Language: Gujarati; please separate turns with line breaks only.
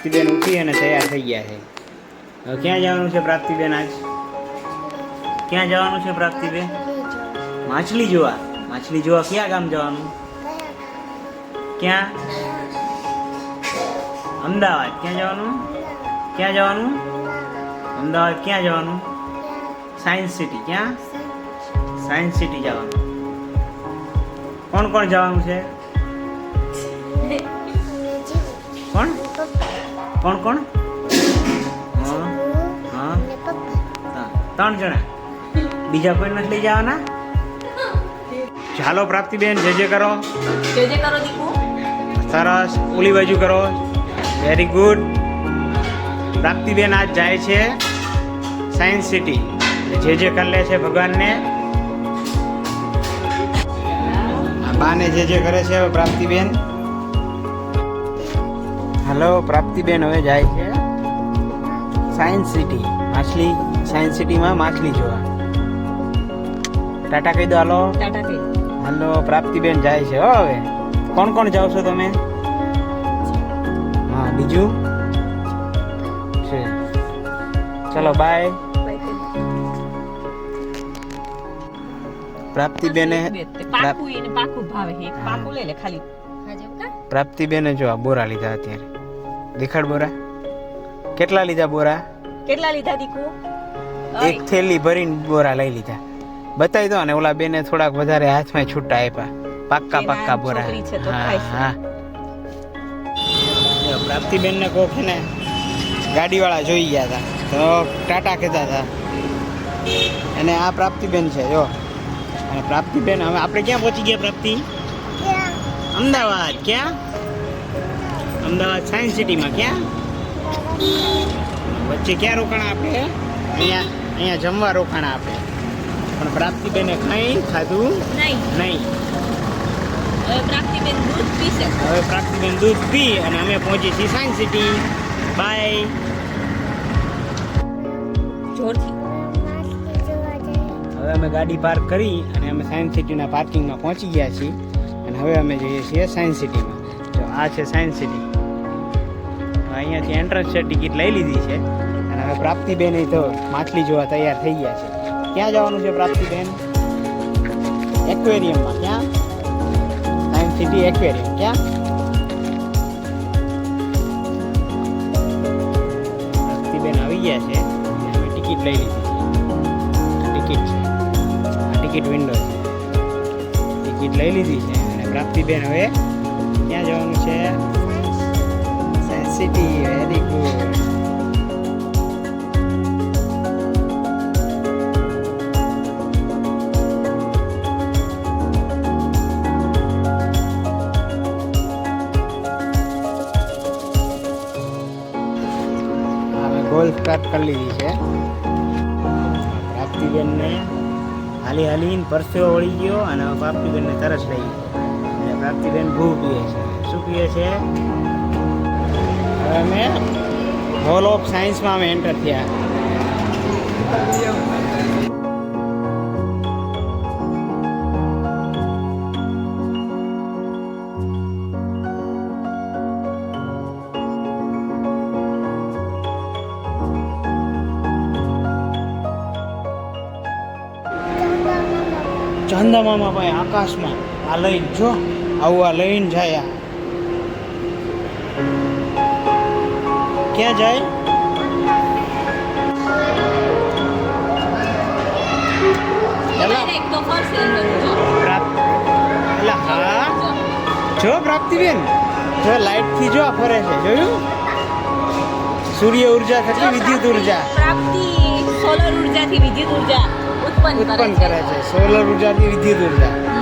પ્રાપ્તિબેન ઉઠી અને તૈયાર થઈ ગયા છે. હવે ક્યાં જવાનું છે પ્રાપ્તિબેન આજ? ક્યાં જવાનું છે પ્રાપ્તિબેન? માછલી જોવા. માછલી જોવા ક્યાં ગામ જવાનું? ક્યાં? અમદાવાદ. ક્યાં જવાનું? ક્યાં જવાનું? અમદાવાદ. ક્યાં જવાનું? Science city. ક્યાં? સાયન્સ સિટી જવાનું. કોણ કોણ જવાનું છે? કોણ કોણ કોણ? હા હા, 3 જણા. બીજા કોઈ નથી લઈ જવાના? ચાલો પ્રાપ્તિબેન, જે કરો.
જે કરો દીકુ.
સરસ. ઓલી બાજુ કરો. Very good. પ્રાપ્તિબેન આજ જાય છે સાયન્સ સિટી. જે કરી લે છે ભગવાનને. આ બાને જે કરે છે પ્રાપ્તિબેન. હેલો પ્રાપ્તિબેન હવે જાય છે સાયન્સ સિટી. માછલી સાયન્સ સિટીમાં માછલી જોવા. ટાટા કહી દો. હાલો
ટાટા કહી.
હાલો પ્રાપ્તિબેન જાય છે. હો હવે કોણ કોણ જાવ છો તમે? હા, બીજું છે. ચલો બાય. પ્રાપ્તિબેને
પાકું એને પાકું ભાવે છે. પાકું લઈ લે ખાલી.
પ્રાપ્તિબેને જો આ બોરા લીધા અત્યારે. દેખાડ બોરા. કેટલા લીધા બોરા?
કેટલા લીધા દીકુ?
એક થેલી ભરીને બોરા લઈ લીધા. બતાવી દો ને. ઓલા બેને થોડાક વધારે હાથમાં છૂટા આપ્યા. પાક્કા પાક્કા બોરા. હા. પ્રાપ્તિબેન ને કોક ને ગાડી વાળા જોઈ ગયા હતા તો ટાટા કહેતા હતા. અને આ પ્રાપ્તિબેન છે જો. અને પ્રાપ્તિબેન હવે આપણે ક્યાં પહોંચી ગયા? પ્રાપ્તિ અમદાવાદ. ક્યાં? અમદાવાદ સાયન્સ સિટીમાં. ક્યાં? વચ્ચે ક્યાં રોકાણા આપણે? અહીંયા જમવા રોકાણા આપણે. પણ પ્રાપ્તિબેને કંઈ ખાધું નહીં.
હવે પ્રાપ્તિબેન દૂધ પીશે.
હવે પ્રાપ્તિબેન દૂધ પી અને અમે પહોંચી છીએ સાયન્સ સિટી. બાય.
જોરથી.
હવે અમે ગાડી પાર્ક કરી અને અમે સાયન્સ સિટીના પાર્કિંગમાં પહોંચી ગયા છીએ. અને હવે અમે જઈએ છીએ સાયન્સ સિટીમાં. જો આ છે સાયન્સ સિટી. અહીંયાથી એન્ટ્રન્સ છે, ટિકિટ લઈ લીધી છે. અને હવે પ્રાપ્તિબેન તો માછલી જોવા તૈયાર થઈ ગયા છે. ક્યાં જવાનું છે પ્રાપ્તિબેન? એક્વેરિયમમાં. ક્યાં? Science city aquarium. ક્યાં? પ્રાપ્તિબેન આવી ગયા છે. અમે ટિકિટ લઈ લીધી છે. ટિકિટ છે. આ ટિકિટ વિન્ડો છે. ટિકિટ લઈ લીધી છે. અને પ્રાપ્તિબેન હવે ક્યાં જવાનું છે? Science city. Very good. Golf cart કરી લીધી છે. પ્રાપ્તિબેનને હાલીને પરસેવો વળી ગયો અને પ્રાપ્તિબેનને તરસ લઈ ગઈ. અને પ્રાપ્તિબેન ભૂ પીએ છે. શું પીએ છે? હવે અમે હોલ ઓફ સાયન્સમાં અમે એન્ટર થયા. ચંદામામા ભાઈ આકાશમાં આ લઈને જો આવું આ લઈને જાય. ક્યાં જાય? હા જો પ્રાપ્તિબેન જો લાઈટ થી જો ફરે છે. જોયું? સૂર્ય ઉર્જા થકી વિદ્યુત ઉર્જા.
પ્રાપ્તિ સોલર ઉર્જાથી વિદ્યુત ઉર્જા ઉત્પન્ન કરે છે.
સોલર ઉર્જાથી વિદ્યુત ઉર્જા.